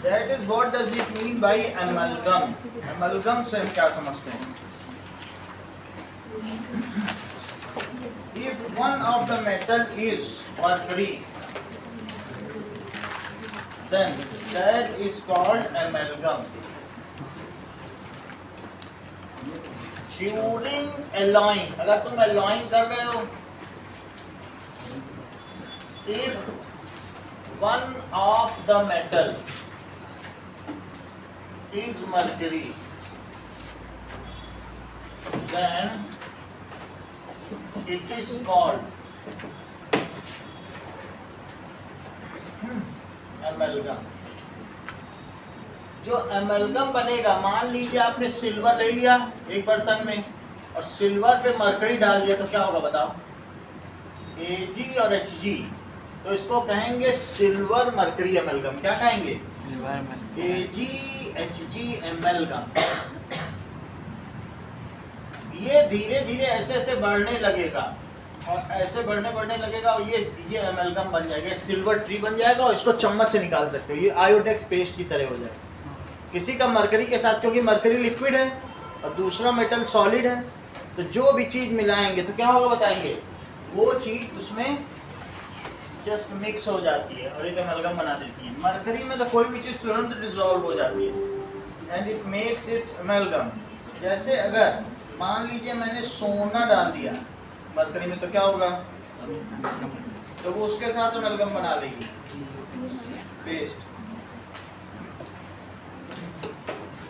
That is what does it mean by amalgam? Amalgam से हम क्या समझते हैं? If one of the metal is mercury, then that is called amalgam. During alloying, अगर तुम alloying कर रहे हो, if one of the metal is mercury, then it is called amalgam. जो एमलगम बनेगा, मान लीजिए आपने सिल्वर ले लिया एक बर्तन में और सिल्वर पे मरकरी डाल दिया, तो क्या होगा बताओ? Ag और Hg, तो इसको कहेंगे सिल्वर मरकरी एमलगम. क्या कहेंगे? AgHg amalgam. ये धीरे धीरे ऐसे ऐसे बढ़ने लगेगा और ऐसे बढ़ने लगेगा और ये एमलगम बन जाएगा, सिल्वर ट्री बन जाएगा और इसको चम्मच से निकाल सकते हो. ये आयोडेक्स पेस्ट की तरह हो जाएगा. किसी का मरकरी के साथ, क्योंकि मरकरी लिक्विड है और दूसरा मेटल सॉलिड है, तो जो भी चीज़ मिलाएंगे तो क्या होगा बताएंगे? वो चीज़ उसमें जस्ट मिक्स हो जाती है और एक एमलगम बना देती है. मरकरी में तो कोई भी चीज़ तुरंत डिसॉल्व हो जाती है and it makes it's amalgam. जैसे अगर मान लीजिए मैंने सोना डाल दिया मरकरी में, तो क्या होगा? तो वो उसके साथ एमलगम बना लेगी, पेस्ट.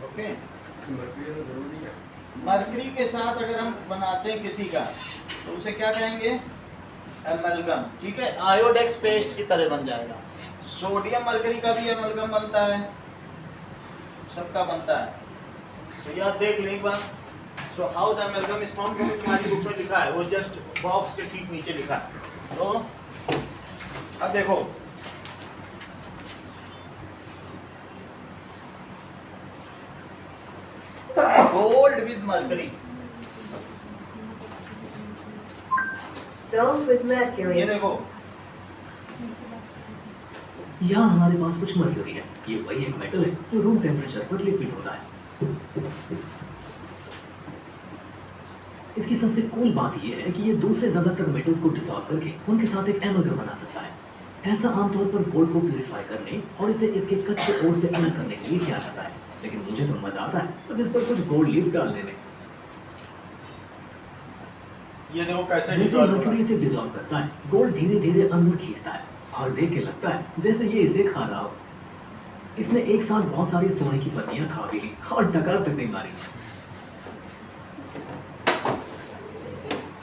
ओके, मरकरी के साथ अगर हम बनाते हैं किसी का, तो उसे क्या कहेंगे? एमलगम. ठीक है, आयोडेक्स पेस्ट की तरह बन जाएगा. सोडियम मरकरी का भी एमलगम बनता है, सबका बनता है. तो यार देख ले एक बार. So how the amalgam is formed, क्योंकि तुम्हारी बुक में लिखा है, वो जस्ट बॉक्स के ठीक नीचे लिखा है. तो अब देखो, gold with mercury. Gold with mercury. ये देखो, यहाँ हमारे पास कुछ मर्क्यूरी है. ये वही एक मेटल है जो रूम टेम्परेचर पर लिक्विड होता है. इसकी सबसे कूल बात यह है कि ये 2 से ज्यादातर मेटल्स को डिसॉल्व करके उनके साथ एक एमलगम बना सकता है. ऐसा आमतौर पर गोल्ड को प्यूरिफाई करने और इसे इसके कच्चे ओर से अलग करने के लिए किया जाता है. लेकिन मुझे तो मजा आता है बस इस पर कुछ गोल्ड लीफ डालने में. ये देखो कैसे जैसे डिसॉल्व हो रहा मर्क्यूरी है. इसे डिसॉल्व करता है, गोल्ड धीरे धीरे अंदर खींचता है और देख के लगता है जैसे ये इसे खा रहा हो. इसने एक साथ बहुत सारी सोने की पत्तियां खा भी ली और डकार तक नहीं मारी.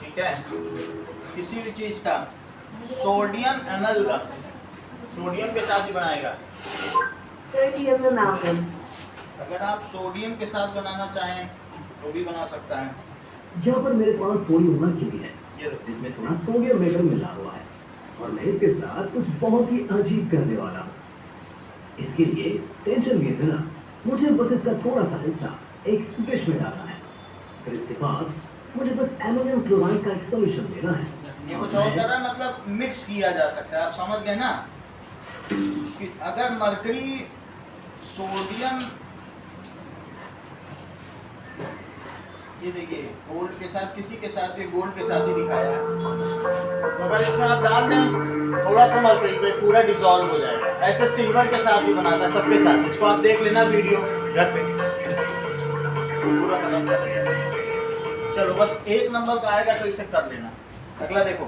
ठीक है, किसी भी चीज का सोडियम एमलगम सोडियम के साथ ही बनाएगा. Sodium amalgam. अगर आप सोडियम के साथ बनाना चाहें तो भी बना सकता है. यहाँ पर मेरे पास थोड़ी मर्क्यूरी है ये देखो, जिसमें थोड़ा सोडियम मेटल मिला हुआ है और मैं इसके साथ कुछ बहुत ही अजीब करने वाला हूँ. इसके लिए टेंशन लिए बिना मुझे बस इसका थोड़ा सा हिस्सा एक डिश में डालना है. फिर इसके बाद मुझे बस एमोनियम क्लोराइड का एक सॉल्यूशन लेना है. ये कुछ और कर रहा है, मतलब मिक्स किया जा सकता है. आप समझ गए ना कि अगर मरकरी सोडियम, ये देखिए गोल्ड के साथ, किसी के साथ भी गोल्ड के साथ ही दिखाया है, तो अगर इसमें आप डाल दें थोड़ा सा मरकरी तो पूरा डिसॉल्व हो जाएगा. ऐसे सिल्वर के साथ भी बनाता है, सबके साथ. इसको आप देख लेना वीडियो घर पे, पूरा खत्म कर देगा. चलो बस 1 नंबर का आएगा तो इसे कर लेना. अगला देखो,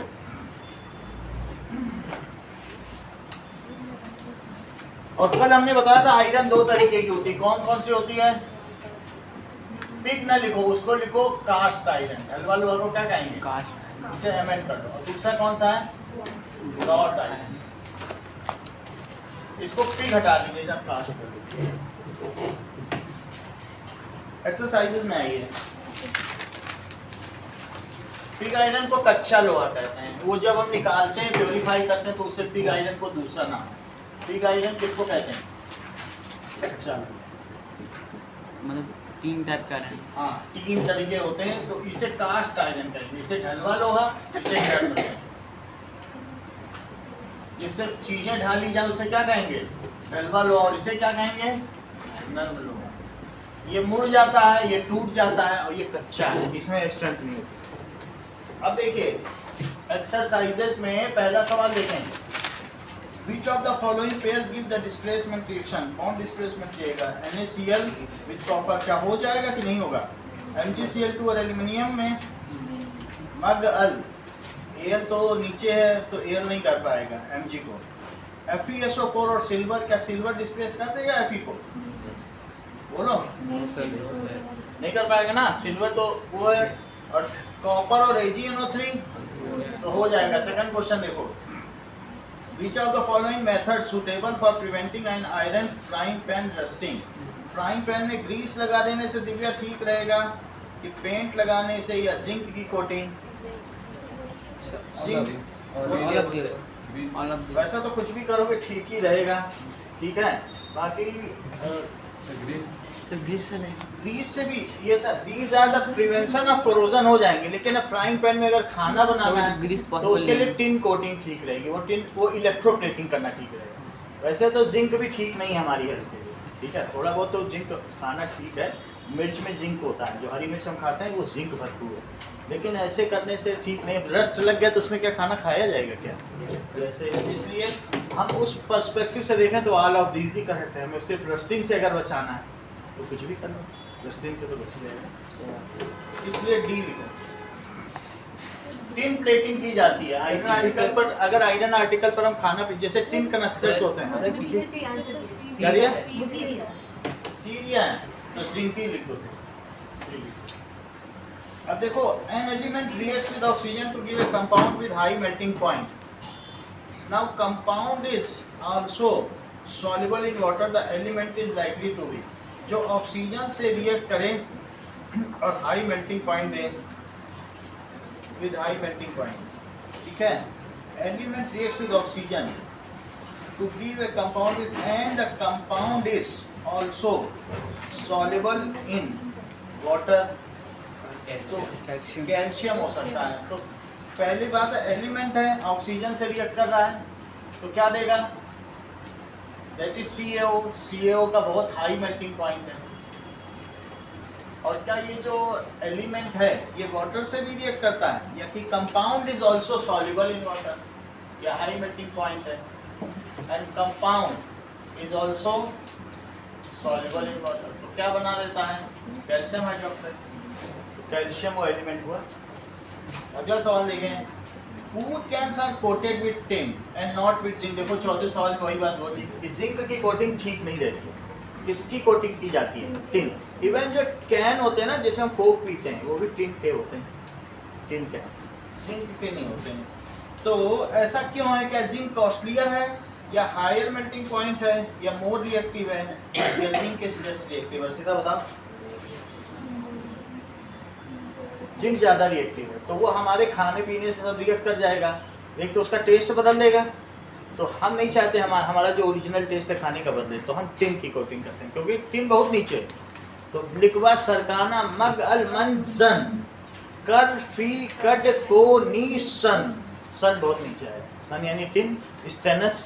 और कल हमने बताया था आयरन 2 तरीके की होती है. कौन कौन सी होती है? पिग ना लिखो, उसको लिखो कास्ट आयरन. हलवा लोहा को क्या कहेंगे? कास्ट. इसे एमेंड कर दो. और दूसरा कौन सा है? Wrought iron. इसको पिग हटा लीजिए जब कास्ट कर दीजिए. एक्सरसाइजेज में आइए. पिग आयरन को कच्चा लोहा कहते हैं. वो जब हम निकालते हैं, प्योरीफाई करते हैं, तो उससे पिग आयरन को दूसरा नाम. पिग आयरन किसको कहते हैं? कच्चा. मतलब तीन टाइप का है। हाँ 3 तरीके होते हैं, तो इसे कास्ट आयरन कहेंगे, इसे ढलवा लोहा, इसे गर्म लोहा। जिससे चीजें ढाली जाए उसे क्या कहेंगे, ढलवा लोहा, और इसे क्या कहेंगे, नर्म लोहा। ये मुड़ जाता है, ये टूट जाता है, और ये कच्चा है, इसमें स्ट्रेंथ नहीं होती। अब देखिए एक्सरसाइजेस में पहला सवाल देखें, Which of the following pairs give the displacement reaction? कौन डिस्प्लेसमेंट देगा? NaCl with copper क्या हो जाएगा कि नहीं होगा? MgCl2 और एल्यूमिनियम में MgAl, Al तो नीचे है तो Al नहीं कर पाएगा Mg को। FeSO4 और सिल्वर, क्या सिल्वर डिस्प्लेस कर देगा Fe को? बोलो नहीं कर पाएगा ना, सिल्वर तो वो है, और कॉपर और AgNO3 तो हो जाएगा। सेकंड क्वेश्चन देखो, Which of the following methods suitable for preventing an iron frying pan rusting? Frying pan में ग्रीस लगा देने से दिव्या ठीक रहेगा कि पेंट लगाने से या जिंक की कोटिंग? वैसा तो कुछ भी करोगे ठीक ही रहेगा, ठीक है। बाकी ग्रीस से भी ये sir these are the prevention of corrosion हो जाएंगे, लेकिन अब फ्राइंग पैन में अगर खाना बनाना है तो उसके लिए टिन कोटिंग ठीक रहेगी, वो इलेक्ट्रोप्लेटिंग करना ठीक रहेगा। वैसे तो जिंक भी ठीक नहीं है हमारी हेल्थ के लिए, ठीक है, थोड़ा बहुत तो जिंक खाना ठीक है, मिर्च में जिंक होता है, जो हरी मिर्च हम खाते हैं वो जिंक भरपूर है, लेकिन ऐसे करने से ठीक नहीं। रस्ट लग गया तो उसमें क्या खाना खाया जाएगा क्या, वैसे इसलिए हम उस पर्सपेक्टिव से देखें तो all of these he correct है। हमें सिर्फ रस्टिंग से अगर बचाना है तो कुछ भी कर लो, रस्टिंग से तो बच जाएगा, इसलिए डी लिखो। टिन प्लेटिंग की जाती है आयरन आर्टिकल पर, अगर आयरन आर्टिकल पर हम खाना जैसे टिन कनस्टर्स होते हैं, क्या दिया सीरिया है तो जिंक ही लिखो। अब देखो, an element reacts with oxygen to give a compound with high melting point. Now compound is also soluble in water, the element is likely to be, जो ऑक्सीजन से रिएक्ट करें और हाई मेल्टिंग पॉइंट दें, with high melting point, ठीक है। Element reacts with oxygen to give a compound with, and the compound is also soluble in water, तो calcium हो सकता है। तो पहली बात है एलिमेंट है, ऑक्सीजन से रिएक्ट कर रहा है, तो क्या देगा, दैट इज CaO। CaO का बहुत हाई मेल्टिंग पॉइंट है। और क्या ये जो एलिमेंट है ये वाटर से भी रिएक्ट करता है, या कि compound is also soluble in water, या हाई मेल्टिंग पॉइंट है, and compound is also soluble in water, तो क्या बना देता है, कैल्शियम हाइड्रोक्साइड। कैल्शियम वो एलिमेंट हुआ। अगला सवाल देखें, food cans are coated with tin and not with zinc. देखो चौथे सवाल में वही बात होती है कि जिंक की कोटिंग ठीक नहीं रहती है, किसकी कोटिंग की जाती है, टिन। इवन जो कैन होते हैं ना जिसमें हम कोक पीते हैं वो भी टिन के होते हैं, टिन कैन, जिंक के नहीं होते हैं। तो ऐसा क्यों है, क्या जिंक कॉस्टलियर है, या हायर मेल्टिंग पॉइंट है, या मोर रिएक्टिव है, या जिंक इज लेस रिएक्टिव है? सीधा बताओ। जिंक ज़्यादा रिएक्टिव है, तो वो हमारे खाने पीने से सब रिएक्ट कर जाएगा, एक तो उसका टेस्ट बदल देगा, तो हम नहीं चाहते हमारा जो ओरिजिनल टेस्ट है खाने का बदले, तो हम टिन की कोटिंग करते हैं, क्योंकि टिन बहुत नीचे है। तो लिक्वा सरकाना मग अल मन सन कर फी कड को नी सन, सन बहुत नीचे है, सन यानी टिन, स्टेनस,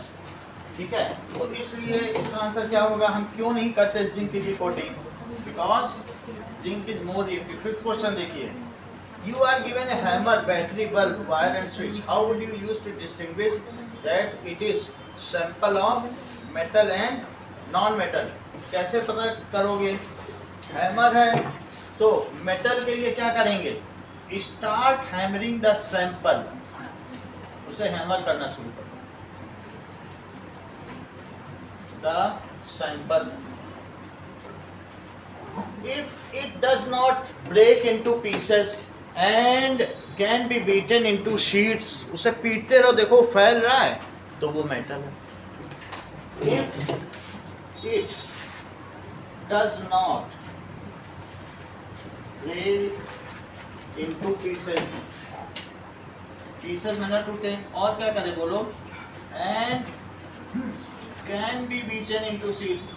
ठीक है। तो इसलिए इसका आंसर क्या होगा, हम क्यों नहीं करते जिंक की coating, because zinc is more reactive. Fifth question देखिए, you are given a hammer, battery, bulb, wire and switch. How would you use to distinguish that it is sample of metal and non-metal? कैसे पता करोगे? Hammer है तो metal के लिए क्या करेंगे, स्टार्ट हैमरिंग द सैंपल, उसे हैमर करना शुरू करो, the sample. If it does not break into pieces and can be beaten into sheets, उसे पीटते रहो, देखो फैल रहा है, तो वो मेटल है। If it does not break into pieces, pieces में ना टूटे, और क्या करें बोलो, and can be beaten into sheets,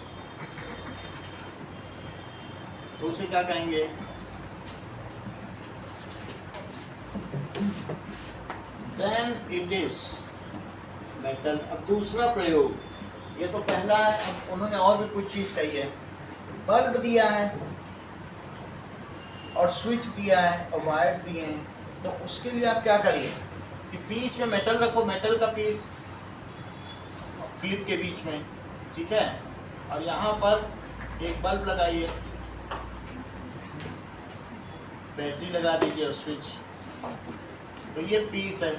तो उसे क्या कहेंगे? Then it is metal. अब दूसरा प्रयोग, ये तो पहला है, अब उन्होंने और भी कुछ चीज कही है। बल्ब दिया है और स्विच दिया है और वायर्स दिए हैं, तो उसके लिए आप क्या करिए कि बीच में मेटल रखो, मेटल का पीस क्लिप के बीच में, ठीक है, और यहाँ पर एक बल्ब लगाइए, बैटरी लगा दीजिए और स्विच, तो ये पीस है।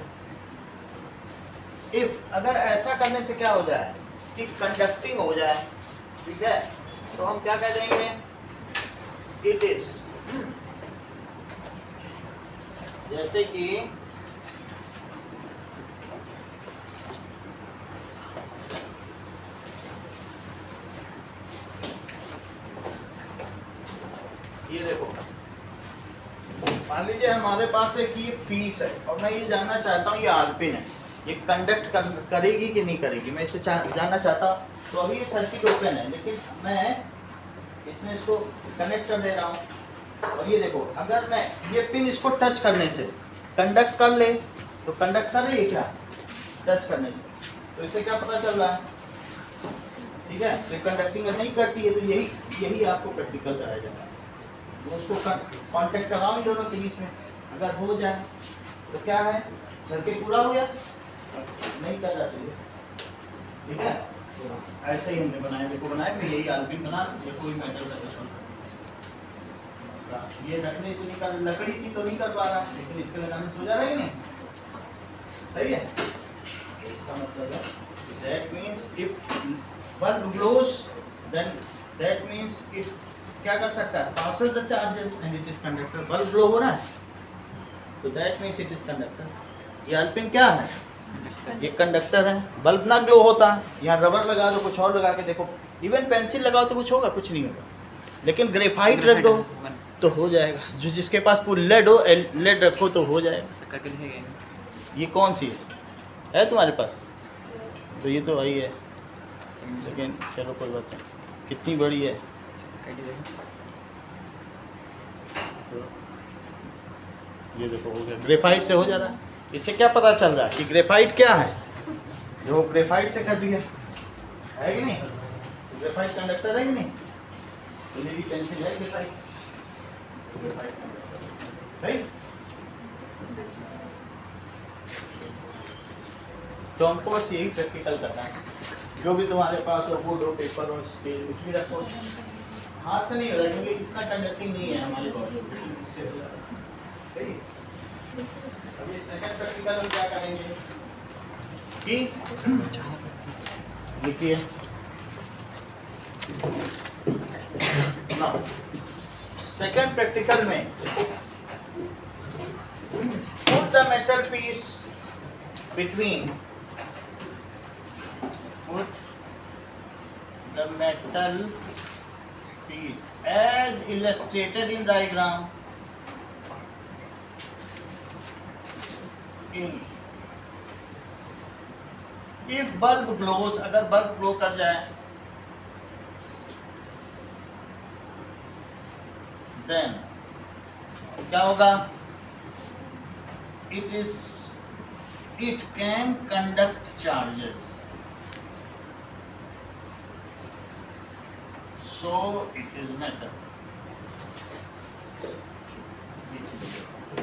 इफ अगर ऐसा करने से क्या हो जाए कि कंडक्टिंग हो जाए, ठीक है, तो हम क्या कह देंगे? इट इज, जैसे कि ये देखो, मान लीजिए हमारे पास एक ये पीस है और मैं ये जानना चाहता हूँ ये आलपिन है, ये कंडक्ट करेगी कि नहीं करेगी, मैं इसे जानना चाहता हूँ। तो अभी ये सर्किट ओपन है, लेकिन मैं इसमें इसको कनेक्ट कर दे रहा हूँ और ये देखो, अगर मैं ये पिन इसको टच करने से कंडक्ट कर ले तो कंडक्ट कर रही है क्या? टच करने से, तो इसे क्या पता चल रहा है? ठीक है, तो कंडक्टिंग नहीं करती है, तो यही आपको प्रैक्टिकल कराया जाता है। तो उसको कांटेक्ट कराओ इन दोनों के बीच में, अगर हो जाए तो क्या है, सर्किट पूरा हो गया। नहीं कर जाती है, ठीक है, तो ऐसे ही हमने बनाया, देखो बनाया मैं यही आलपिन बना, ये कोई मेटल का सिस्टम, ये रखने से निकाल, लकड़ी थी तो नहीं कर पा रहा, लेकिन इसके लगाने से हो जा रहा है नहीं, सही है। इसका मतलब है that means if bulb glows then that means it क्या कर सकता है? passes the charges and it is conductor। Bulb glow हो रहा है तो that means it is conductor. ये अल्पिन क्या है? ये कंडक्टर है। बल्ब ना ग्लो होता, यहाँ रबर लगा दो, कुछ और लगा के देखो, इवन पेंसिल लगाओ तो कुछ होगा? कुछ नहीं होगा। लेकिन ग्रेफाइट रख दो तो हो जाएगा। जो जिसके पास पूरी लेड हो, लेड रखो तो हो जाएगा। ये कौन सी है तुम्हारे पास? तो ये तो वही है, लेकिन चलो कोई बात नहीं। कितनी बड़ी है? तो ये देखो हो गया, ग्रेफाइट से हो जा रहा है। इससे क्या पता चल रहा है कि ग्रेफाइट क्या है? जो ग्रेफाइट से कर दिया है कि नहीं? ग्रेफाइट कंडक्टर है कि नहीं? तो मेरी पेंसिल है ग्रेफाइट, ग्रेफाइट कंडक्टर है। तो हमको बस यही प्रैक्टिकल करना है। जो भी तुम्हारे पास हो, वुड हो, पेपर हो, स्टील, कुछ भी रखो, हाथ से नहीं हो रहा क्योंकि इतना कंडक्टिंग नहीं है हमारी बॉडी, इससे हो जा रहा है। अभी सेकंड प्रैक्टिकल हम क्या करेंगे कि देखिए सेकंड प्रैक्टिकल में put the metal piece between, put the metal piece as illustrated in diagram in, if bulb glows, अगर बल्ब ग्लो कर जाए, then क्या होगा? It can conduct charges, so it is metal।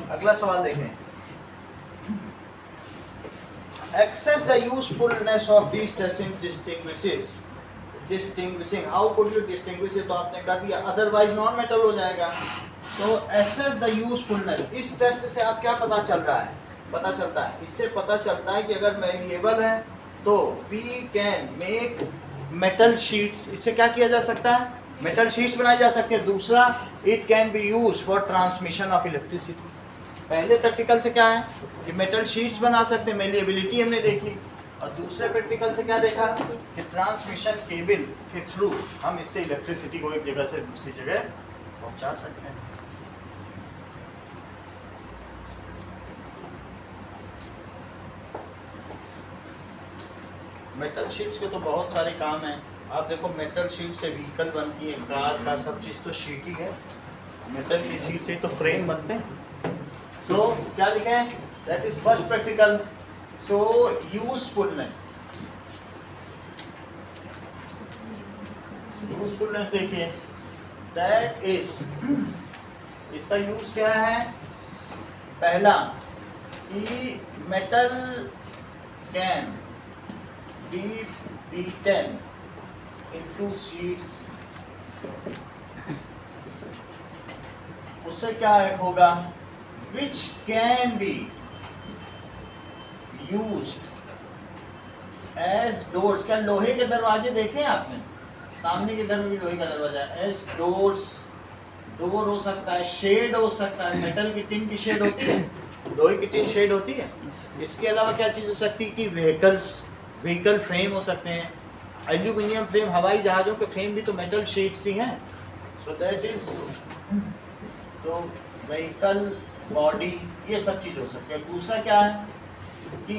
अगला सवाल देखें। Access the usefulness of these testing distinguishing, how could you distinguish it? तो आपने कर दिया, otherwise नॉन मेटल हो जाएगा। तो assess the usefulness, इस टेस्ट से आप क्या पता चल रहा है? पता चलता है, इससे पता चलता है कि अगर वेरिएबल है तो we can make metal sheets, इससे क्या किया जा सकता है? मेटल शीट्स बनाई जा सकती है। दूसरा, it can be used for transmission of electricity। पहले प्रैक्टिकल से क्या है कि मेटल शीट्स बना सकते हैं, मेलिएबिलिटी हमने देखी, और दूसरे प्रैक्टिकल से क्या देखा कि ट्रांसमिशन केबल के थ्रू हम इससे इलेक्ट्रिसिटी को एक जगह से दूसरी जगह पहुंचा सकते हैं। मेटल शीट्स के तो बहुत सारे काम हैं। आप देखो मेटल शीट से व्हीकल बनती है, कार का सब चीज़ तो शीट ही है, मेटल की शीट से ही तो फ्रेम बनते हैं। सो क्या लिखे हैं, that is first practical. So usefulness, usefulness देखिए, दैट इज, इसका यूज क्या है, पहला कि metal can be beaten into sheets, उससे क्या होगा, which can be used as doors. क्या लोहे के दरवाजे देखे आपने, सामने के घर में भी लोहे का दरवाजा है, एज डोर्स, डोर हो सकता है, शेड हो सकता है, मेटल की टिन की शेड होती है, लोहे की टिन शेड होती है। इसके अलावा क्या चीज़ हो सकती है कि व्हीकल फ्रेम हो सकते हैं, एल्यूमिनियम फ्रेम, हवाई जहाज़ों के फ्रेम भी तो मेटल शीट्स ही हैं। सो दैट इज, तो व्हीकल बॉडी, ये सब चीज़ हो सकती है। दूसरा क्या है कि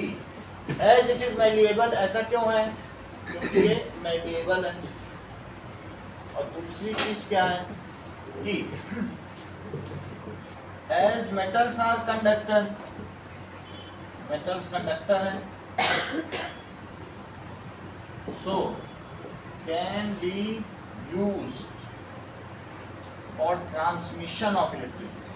एज इट इज़ मैलिएबल, ऐसा क्यों है, क्योंकि ये मैलिएबल है। और दूसरी चीज़ क्या है कि as metals are conductor, metals conductor है, so can be used for transmission of electricity.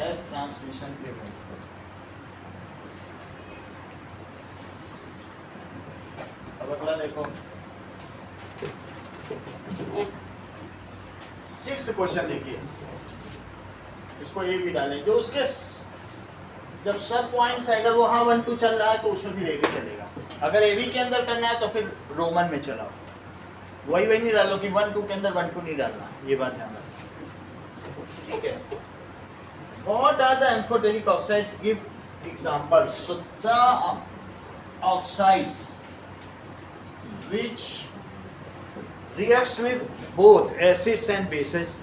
As transmission cable. अब अगला देखो, 6th क्वेश्चन देखिए, इसको ए भी डालें, जो उसके जब सब पॉइंट्स है, अगर वो हाँ 1 2 चल रहा है तो उसमें भी ए भी चलेगा। अगर ए बी के अंदर करना है तो फिर रोमन में चलाओ, वही नहीं डालो कि 1 2 के अंदर 1 2 नहीं डालना, ये बात ध्यान रखना, ठीक है। What are the amphoteric oxides? Give examples. So the oxides which reacts with both acids and bases,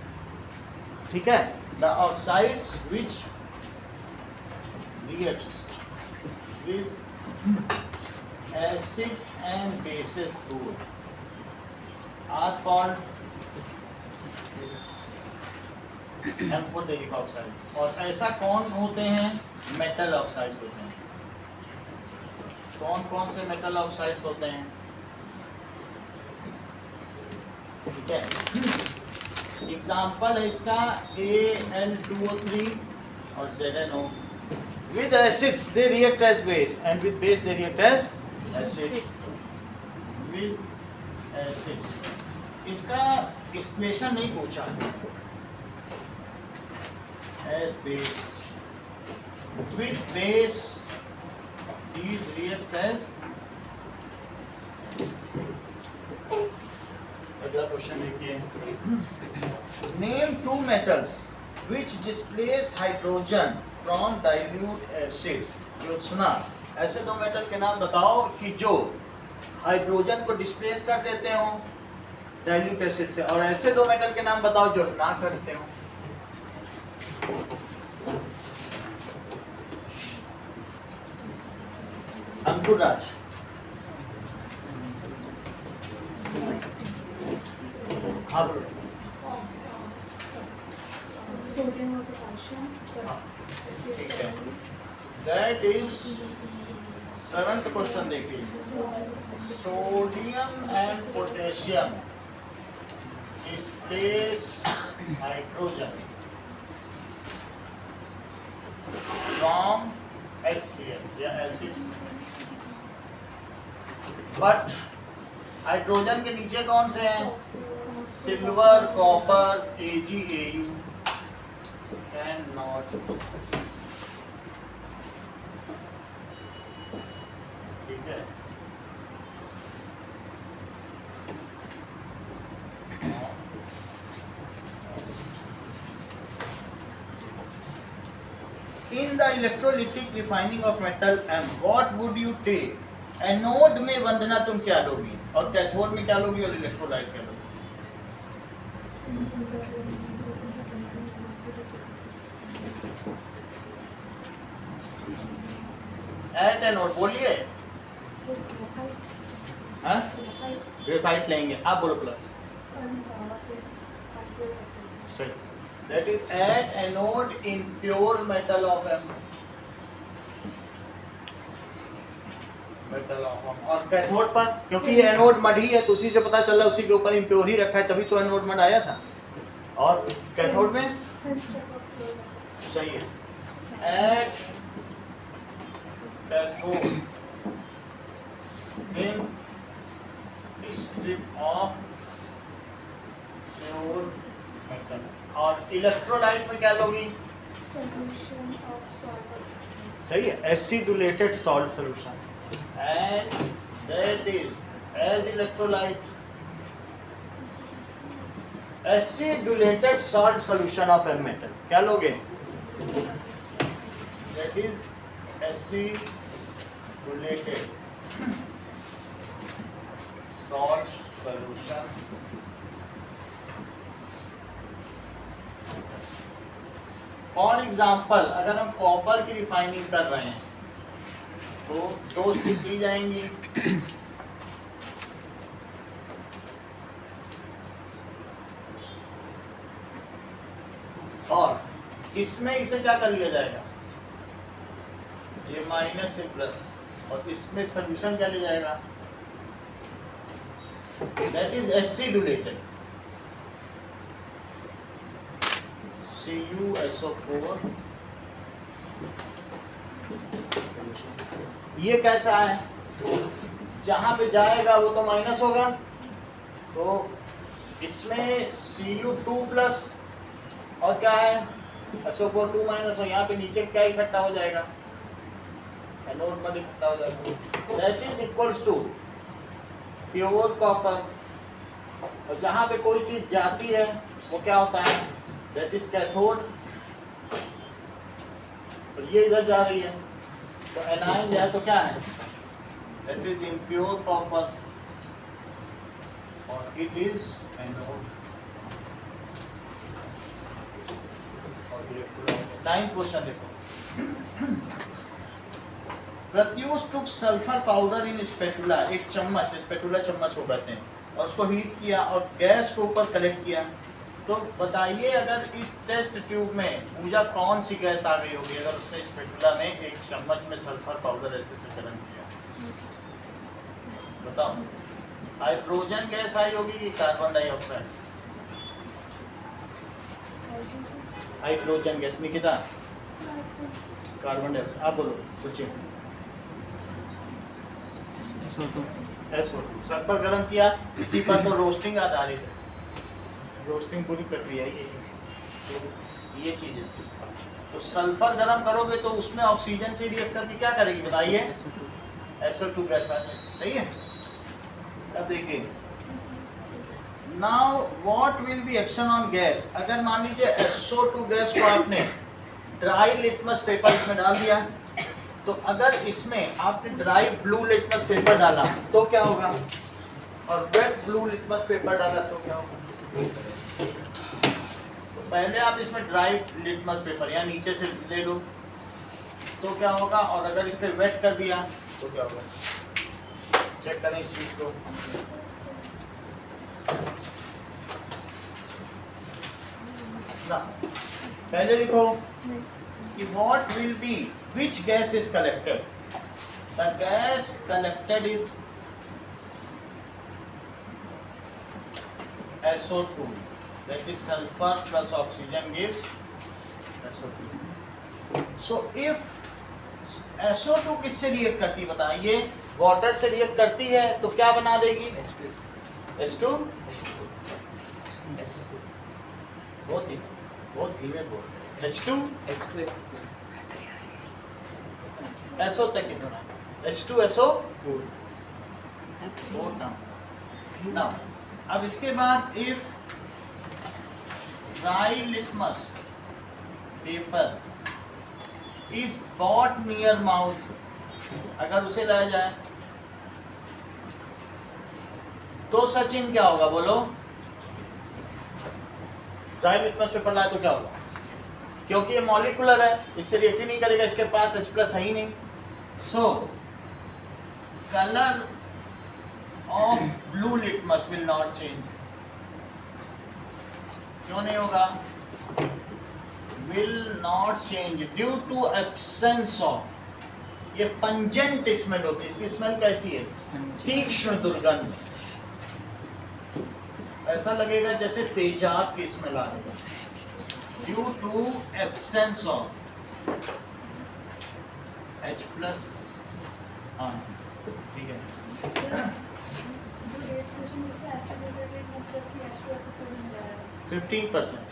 ठीक है, the oxides which reacts with acid and bases both are called amphoteric oxide. और ऐसा कौन होते हैं, मेटल ऑक्साइड्स होते हैं। कौन कौन से मेटल ऑक्साइड्स होते हैं, ठीक है। एग्जाम्पल है इसका Al2O3 और ZnO। With acids they react as base and with base they react as acid. With acids, इसका इक्वेशन नहीं पूछा, as base, with base these reacts as, अगला क्वेश्चन देखिए, name 2 metals which displace hydrogen from dilute acid। Jyotsna, ऐसे 2 metal के नाम बताओ कि जो हाइड्रोजन को डिस्प्लेस कर देते हो डाइल्यूट एसिड से, और ऐसे 2 मेटल के नाम बताओ जो ना करते हो। अंकुर राज, हाँ बोलो। सोडियम और पोटेशियम, ठीक है, दैट इज 7th क्वेश्चन देखिए, sodium and potassium displace hydrogen from HCl या एसिड्स, बट हाइड्रोजन के नीचे कौन से हैं, silver, copper, AgAu can not, ठीक है। In the electrolytic refining of metal M, what would you take? Anode में वंदना तुम क्या लोगी, और कैथोड में क्या लोगी, और इलेक्ट्रोलाइट क्या लोगी। एट एनोड बोलिए, सर ग्रेफाइट हाँ ग्रेफाइट ग्रेफाइट लेंगे, आप बोलो प्लस। फिर सही, that is at anode in pure metal of M, metal of M. और कैथोड पर, क्योंकि ये एनोड मड ही है तो उसी से पता चला, उसी के ऊपर इम्प्योर ही रखा है, तभी तो एनोड मड आया था। और कैथोड में सही है, at cathode in strip of pure metal. और इलेक्ट्रोलाइट में क्या लोगी? सॉल्यूशन ऑफ सॉल्ट सही है, acidulated salt solution, and that is as electrolyte acidulated salt solution of M metal. क्या लोगे? That is acidulated salt solution for example, अगर हम कॉपर की रिफाइनिंग कर रहे हैं तो 2 स्टिक ली जाएंगी, और इसमें इसे क्या कर लिया जाएगा, ये माइनस से प्लस, और इसमें सोल्यूशन क्या लिया जाएगा, दैट इज एसिडुलेटेड CuSO4। ये कैसा है, जहां पे जाएगा वो तो माइनस होगा, तो इसमें Cu2 प्लस और क्या है SO4 2 माइनस, और यहाँ पे नीचे क्या इकट्ठा हो जाएगा, एनोड में इकट्ठा हो जाएगा, that is equals to pure copper. और जहाँ पे कोई चीज जाती है वो क्या होता है, दैट इज कैथोड, और ये इधर जा रही है तो एनाइन जाए तो क्या है, दैट इज इम्प्योर कॉपर, और it is anode. Ninth question देखो, प्रत्यूष टुक सल्फर पाउडर इन स्पेटुला, एक चम्मच, स्पेटुला चम्मच को कहते हैं, और उसको हीट किया और गैस को ऊपर कलेक्ट किया, तो बताइए अगर इस टेस्ट ट्यूब में पूजा कौन सी गैस आ गई होगी अगर उसने स्पेटुला में एक चम्मच में सल्फर पाउडर ऐसे से गर्म किया, बताओ। हाइड्रोजन गैस आई होगी कि carbon dioxide? Hydrogen gas. Nikita? Carbon dioxide. आप बोलो सचिन। SO2 सल्फर गर्म किया, इसी पर तो रोस्टिंग आधारित है, रोस्टिंग पूरी प्रक्रिया ही है, तो ये चीज़ है। तो सल्फर गर्म करोगे तो उसमें ऑक्सीजन से रिएक्ट करके क्या करेगी बताइए, SO2 गैस आ जाएगी। सही है। अब देखिए, now what will be action on gas. अगर मान लीजिए SO2 गैस को आपने ड्राई लिटमस पेपर इसमें डाल दिया, तो अगर इसमें आपने ड्राई ब्लू लिटमस पेपर डाला तो क्या होगा, और वेट ब्लू लिटमस पेपर डाला तो क्या होगा। तो पहले आप इसमें ड्राई लिटमस पेपर या नीचे से ले लो तो क्या होगा, और अगर इस पर वेट कर दिया तो क्या होगा। चेक करें इस चीज को। ना पहले लिखो कि what will be, which gas is collected. The gas collected is SO2, that is sulfur plus oxygen gives SO2. So if SO2 किससे रिएक्ट करती है बताइए, वाटर से रिएक्ट करती है तो क्या बना देगी, H2। बहुत धीमे बोल, H2 SO तक ही सुना, H2SO4। Now, अब इसके बाद if dry litmus paper is bought near mouth, अगर उसे लाया जाए तो सचिन क्या होगा बोलो। ड्राई लिटमस पेपर लाए तो क्या होगा, क्योंकि ये मॉलिक्यूलर है, इससे रिएक्ट ही नहीं करेगा, इसके पास H+ है ही नहीं, So, color of blue litmus will not change. क्यों नहीं होगा? Will not change due to absence of. ये पंजेंट स्मेल होती है, इसकी स्मेल कैसी है? तीक्ष्ण दुर्गंध, ऐसा लगेगा जैसे तेजाब की स्मेल आ रही है। Due to absence of H plus, हाँ ठीक है। जो रेट क्वेश्चन है एसिड रेट मतलब कि H2 ऐसे तो नहीं जा रहा है 15%।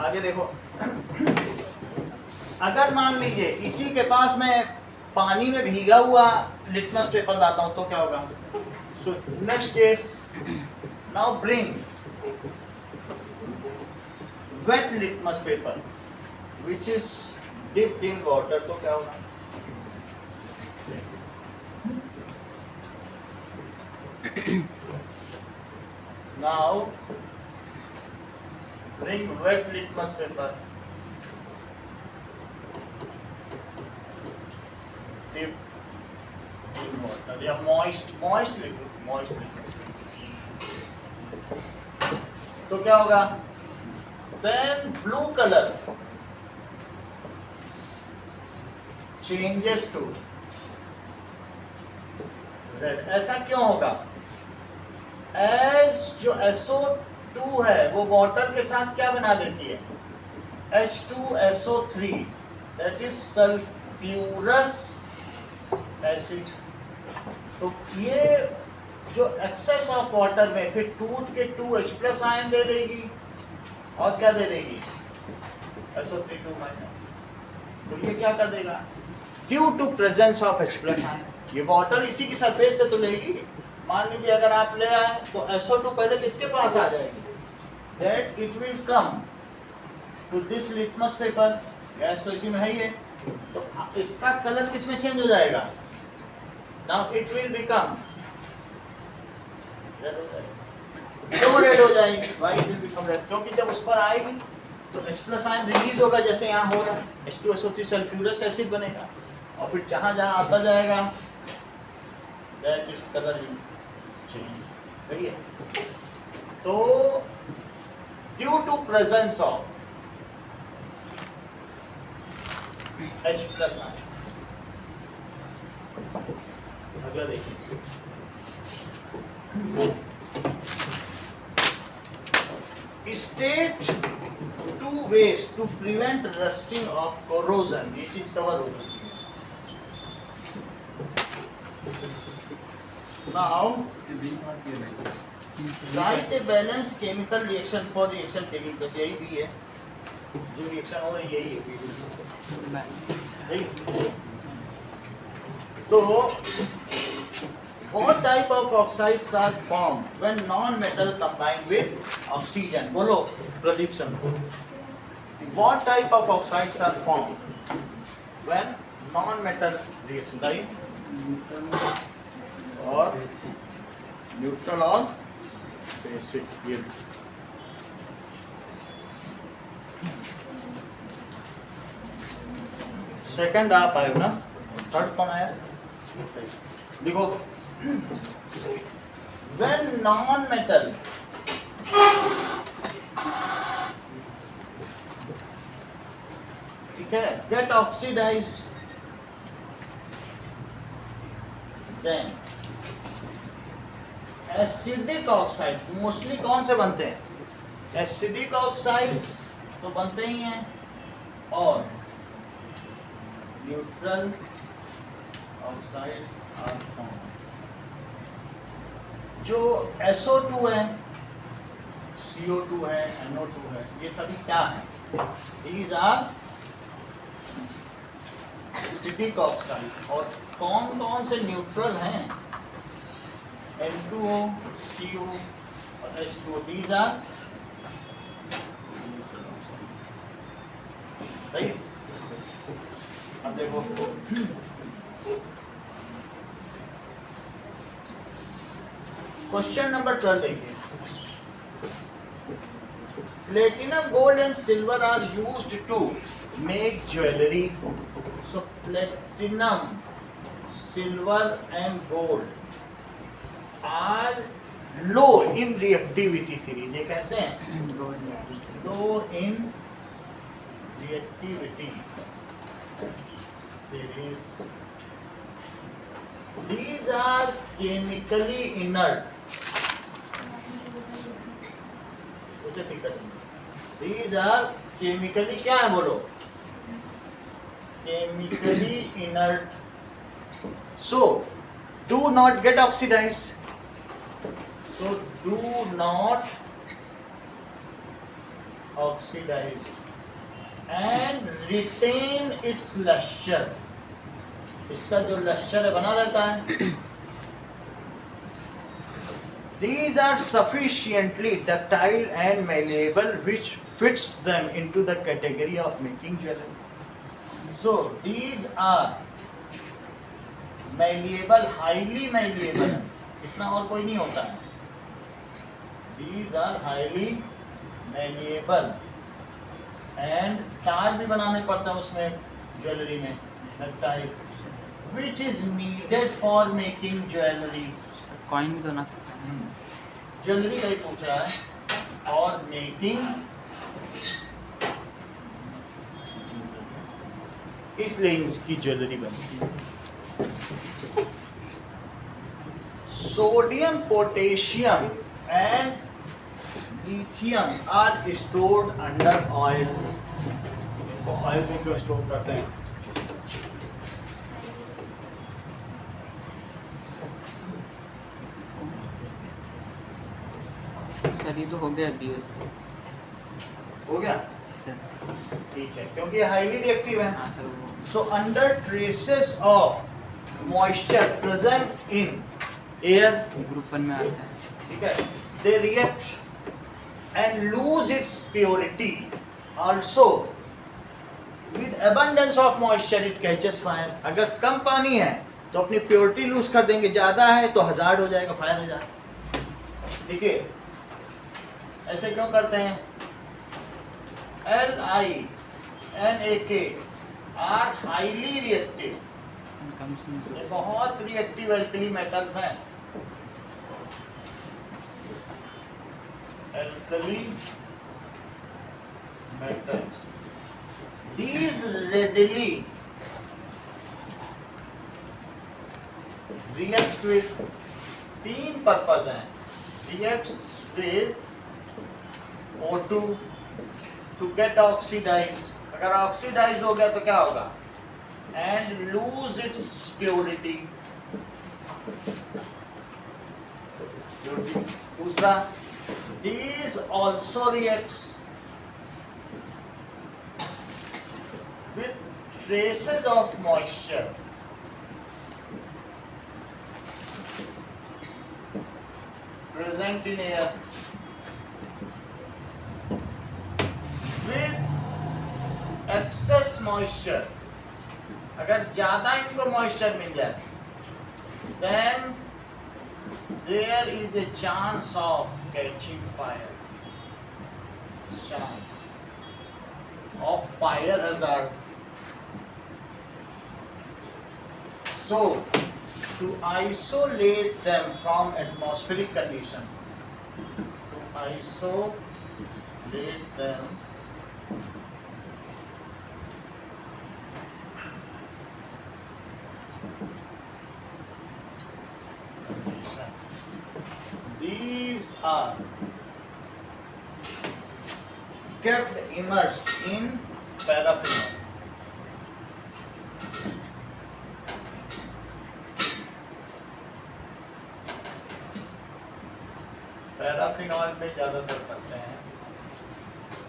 आगे देखो, अगर मान लीजिए इसी के पास मैं पानी में भीगा हुआ लिटमस पेपर लाता हूं तो क्या होगा? So next case, now bring wet litmus paper which is dipped in water, तो क्या होगा? Now bring wet litmus paper, dip in water या moist liquid, तो क्या होगा? Then blue color changes to red। ऐसा क्यों होगा? As जो SO2 है वो वाटर के साथ क्या बना देती है? H2SO3, that is sulphurous acid. तो ये जो एक्सेस ऑफ वाटर में फिर टूट के 2H प्लस आयन दे देगी और क्या दे देगी? SO3 2 minus. तो ये क्या कर देगा? Due to presence of H plus ion, ये वाटर इसी की सरफेस से तो लेगी। मान लीजिए अगर आप ले आए तो SO2 पहले किसके पास आ जाएगी? That it will come to this litmus paper, gas तो इसी में है ही है, तो इसका कलर किस में चेंज हो जाएगा? Now it will become red हो जाएगी। क्यों रेड हो जाएगी? Why it will become red? क्योंकि जब उस पर आएगी तो H प्लस आयन रिलीज होगा, जैसे यहाँ हो रहा है, H2SO3 सल्फ्यूरस एसिड बनेगा और फिर जहाँ जहाँ आता जाएगा that its color will change। सही है? तो due to presence of H plus ion. अगला देखिए, state 2 ways to prevent rusting of corrosion। ये चीज कवर हो चुकी है। Now write a balanced chemical reaction for reaction taking place। यही भी है, जो रिएक्शन हो रही है यही है। तो what type of oxides are formed when non-metal combined with oxygen? बोलो Pradeep sir, what type of oxides are formed when non-metal reaction? और न्यूट्रल और बेसिक। ये सेकंड आप आए ना, थर्ड कौन आया? देखो, when non-metal ठीक है get oxidized, then acidic oxide mostly कौन से बनते हैं? एसिडिक ऑक्साइड्स तो बनते ही हैं, और न्यूट्रल ऑक्साइड्स आर फॉर्म्ड। जो SO2 है, CO2 है, NO2 है, ये सभी क्या है? These are acidic oxide. और कौन कौन से न्यूट्रल हैं? N2O, CO और H2O। These are neutral oxide। सही? अब देखो, क्वेश्चन नंबर 12 देखिए। Platinum, gold and silver are used to make jewelry. So platinum, silver and gold are low in reactivity series. ये कैसे हैं? Low in reactivity series. These are chemically inert. उसे ठीक कर देंगे. These are chemically क्या है बोलो? Chemically inert. So do not get oxidized. So do not oxidized and retain its luster. इसका जो लश्चर है बना रहता है. These are sufficiently ductile and malleable, which fits them into the category of making jewelry. So these are malleable, highly malleable. इतना और कोई नहीं होता है. These are highly malleable and तार भी बनाने पड़ता है उसमें ज्वेलरी में, ductile, which is needed for making jewelry. Coin भी तो बना सकते हैं. ज्वेलरी का ही पूछ रहा है. और मेकिंग, इसलिए इसकी ज्वेलरी बनती है. Sodium, potassium and lithium are stored under oil. इनको ऑयल में क्यों स्टोर करते हैं? सर ये तो हो गया अभी. हो गया, सर ठीक है, क्योंकि हाईली रिएक्टिव है. हाँ सर वो So under traces of moisture present in air, group 1 में आता है. ठीक है, they react and lose its purity. Also, with abundance of moisture, it catches fire. अगर कम पानी है तो अपनी प्योरिटी लूज कर देंगे, ज़्यादा है तो हजार्ड हो जाएगा, फायर हो जाएगा. देखिए ऐसे क्यों करते हैं? LiNAK are highly reactive. ये बहुत रिएक्टिव एल्कली मेटल्स हैं. Alkali metals. These readily reacts with तीन पर्पज हैं. Reacts with O2 to get oxidized. अगर ऑक्सीडाइज हो गया तो क्या होगा? And lose its purity. दूसरा, these also reacts with traces of moisture. Present in air. With excess moisture. अगर ज्यादा इनको मॉइस्चर मिल जाए, then there is a chance of catching fire. Chance of fire hazard. So, to isolate them from atmospheric condition, to isolate them these are kept immersed in paraffin. Paraffin oil पे ज्यादातर करते हैं.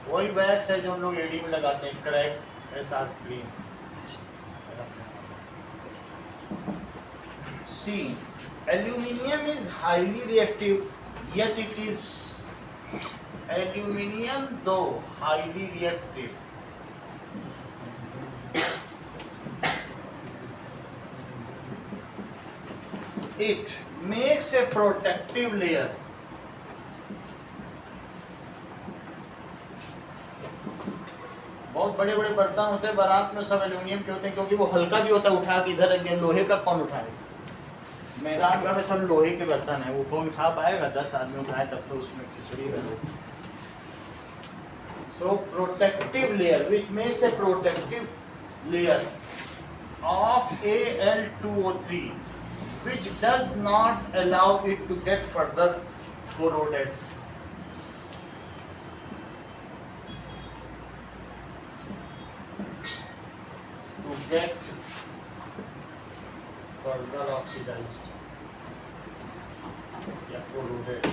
वही wax है जो हम लोग AD में लगाते हैं, Krack SR cream. See, aluminium is highly reactive, yet it is aluminium though highly reactive. It makes a protective layer. बहुत बड़े बड़े बर्तन होते हैं बारात में सब एल्यूमिनियम के होते हैं, क्योंकि वो हल्का भी होता है, उठा के इधर रख दिया, लोहे का कौन उठाएगा। मेहरानगढ़ में सब लोहे के बर्तन है, वो कौन उठा पाएगा, 10 आदमी उठाए तब तो उसमें खिचड़ी बने। So protective layer which makes a protective layer of Al2O3 which does not allow it to get further corroded. To get further oxidized या corroded.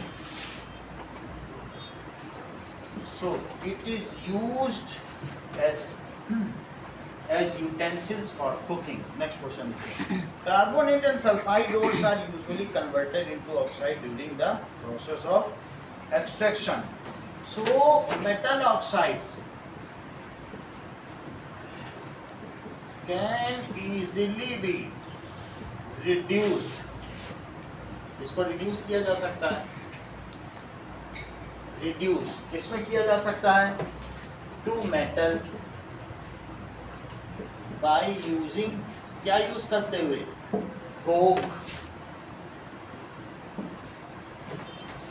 So it is used as utensils for cooking. Next question. Carbonate and sulfide ores are usually converted into oxide during the process of extraction. So metal oxides can easily be reduced. इसको reduce किया जा सकता है। Reduce किसमें किया जा सकता है? To metal by using, क्या यूज करते हुए? कोक।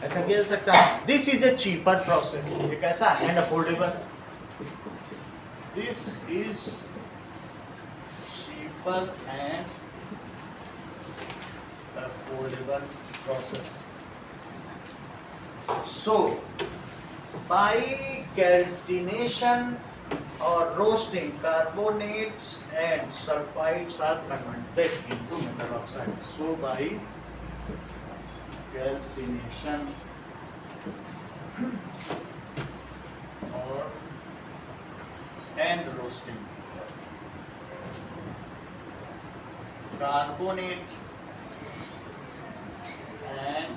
ऐसा किया जा सकता है। This is a cheaper process, ये कैसा and affordable. This is cheaper and affordable process. So by calcination or roasting, carbonates and sulfides are converted into metal oxides. So by calcination or and roasting, carbonate and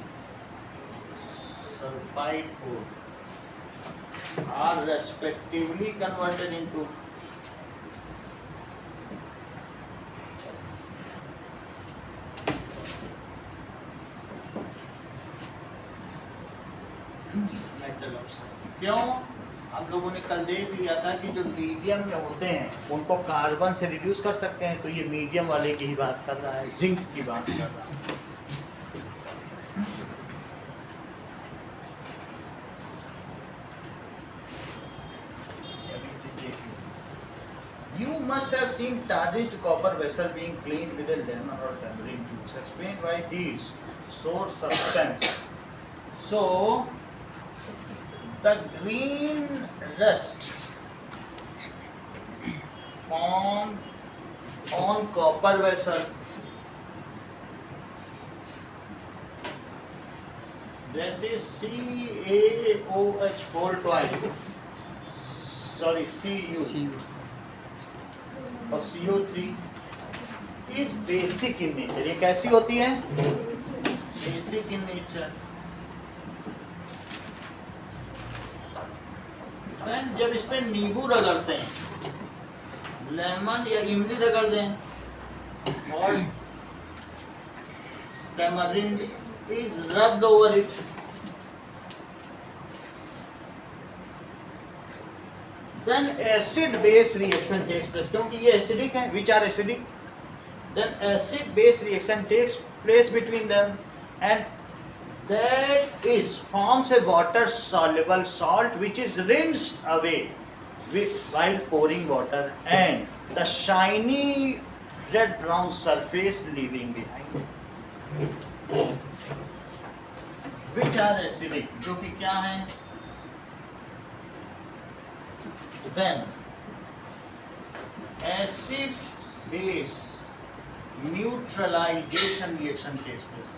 sulfide ore are respectively converted into metal oxide. क्यों? हम लोगों ने कल देख लिया था कि जो मीडियम में होते हैं उनको कार्बन से रिड्यूस कर सकते हैं, तो ये मीडियम वाले की ही बात कर रहा है, जिंक की बात कर रहा है। You must have seen tarnished copper vessel being cleaned with a lemon or tamarind juice. Explain why these source substance. So the green rust formed on copper vessel that is CaOH whole twice. Sorry, Cu. और CO3 is basic in nature. ये कैसी होती है? Basic in nature. Then जब इस पे नींबू रगड़ते हैं, लेमन या इमली रगड़ दें और tamarind is rubbed over it, then acid base reaction takes place. क्योंकि ये acidic है, which are acidic, then acid base reaction takes place between them, and that is forms a water soluble salt which is rinsed away while pouring water, and the shiny red brown surface leaving behind, which are acidic, जो कि क्या है? Then acid base neutralization reaction takes place.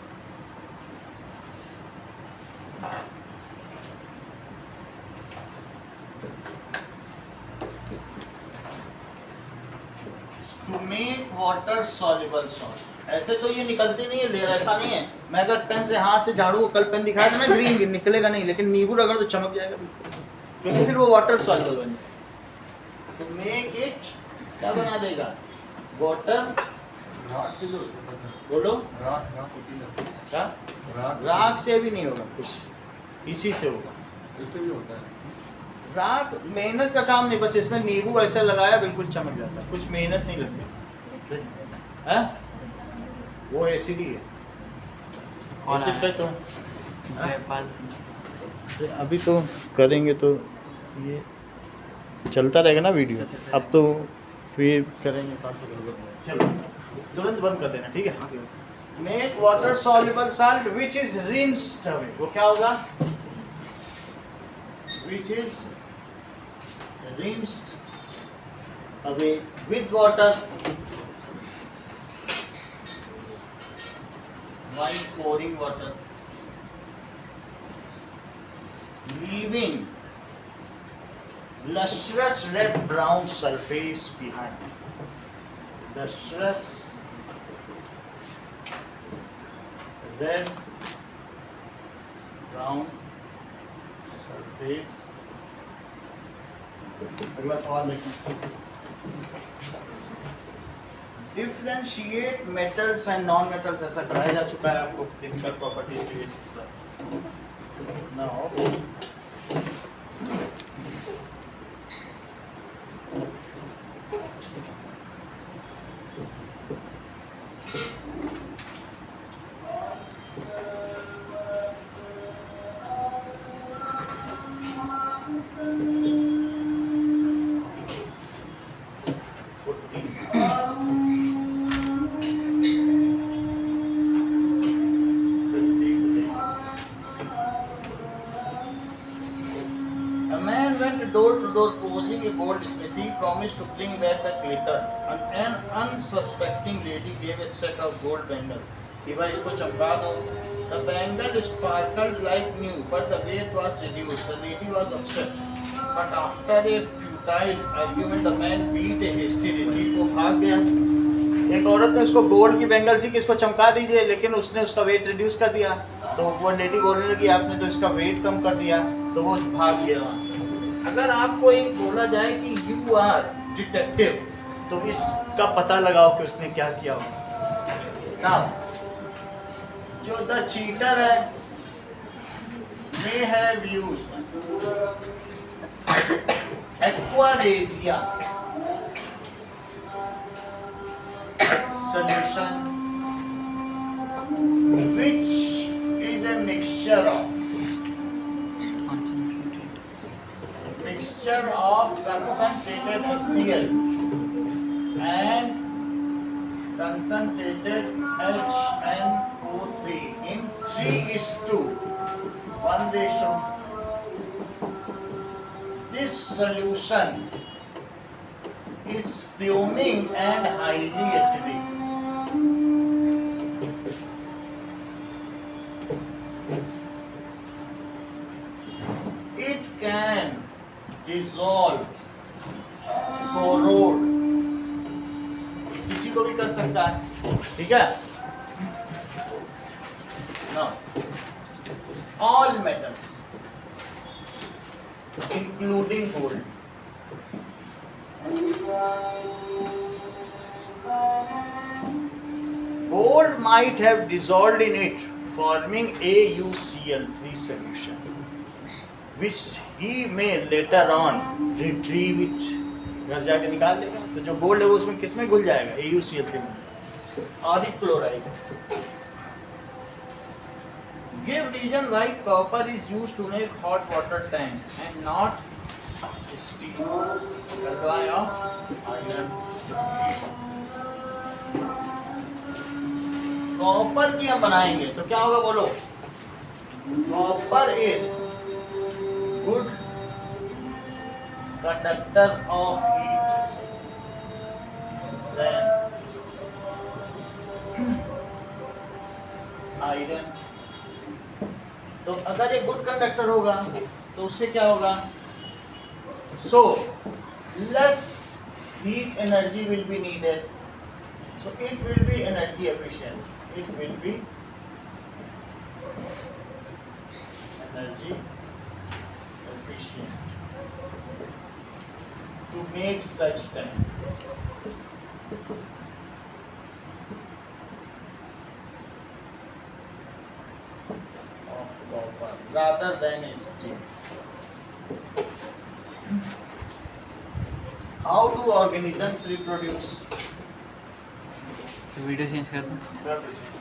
To make water soluble salt. ऐसे तो ये निकलती नहीं है लेयर, ऐसा नहीं है। मैं अगर पेन से हाथ से झाड़ू, कल पेन दिखाया था ना ग्रीन, निकलेगा नहीं, लेकिन नींबू रगड़ तो चमक जाएगा, क्योंकि फिर वो वाटर सॉल्युबल बन जाएगा। To make it क्या बना देगा? वाटर। बोलो। क्या? राख से भी नहीं होगा कुछ, इसी से होगा। राख मेहनत का काम नहीं, बस इसमें नींबू ऐसा लगाया बिल्कुल चमक जाता है, कुछ मेहनत नहीं लगती है। वो एसिड ही है, कौन एसिड का आया? तो जयपाल सिंह। अभी तो करेंगे तो ये चलता रहेगा ना वीडियो, अब तो फिर करेंगे चलो तुरंत बंद कर देना, ठीक है। Okay. Make water soluble salt which is rinsed away, वो क्या होगा, which is rinsed away with water while pouring water, leaving lustrous red brown surface behind. Lustrous red brown surface. अगला सवाल देखें। Differentiate metals and non metals, ऐसा कराया जा चुका है आपको केमिकल प्रॉपर्टीज के बेसिस पर। Now a man went door to door posing a goldsmith. He promised to bring back the glitter. An unsuspecting lady gave a set of gold bangles. कि भाई इसको चमका दो. The bangle sparkled like new, but the weight was reduced. The lady was upset. But after a futile argument, the man beat a hasty retreat. वो भाग गया. एक औरत ने उसको गोल्ड की बैंगल थी कि इसको चमका दीजिए, लेकिन उसने उसका वेट रिड्यूस कर दिया. तो वो लेडी बोलने लगी आपने तो इसका वेट कम कर दिया, तो वो भाग गया वहाँ से. अगर आपको एक बोला जाए कि यू आर डिटेक्टिव, तो इसका पता लगाओ कि उसने क्या किया होगा. ना जो द चीटर है may have used aquaresia solution which is a mixture of concentrated HCl and concentrated HNO3 in 3:1 ratio. This solution is fuming and highly acidic. It can dissolve, corrode, किसी को भी कर सकता है, ठीक है. Now, all metals, including gold, gold might have dissolved in it, forming AuCl3 solution, which he may later on retrieve it. घर जाके निकाल लेगा, तो जो गोल्ड है वो उसमें किस में घुल जाएगा, AuCl3 में. Auric chloride. Give reason why copper is used to make hot water tank and not steam. Alloy of iron. Copper की हम बनाएंगे तो क्या होगा बोलो. Copper is good conductor of heat then iron. तो अगर ये गुड कंडक्टर होगा तो उससे क्या होगा, so less heat energy will be needed, so it will be energy efficient, it will be energy efficient to make such tank. Of copper rather than steel. How do organisms reproduce? Video change कर दूँ? कर दीजिए।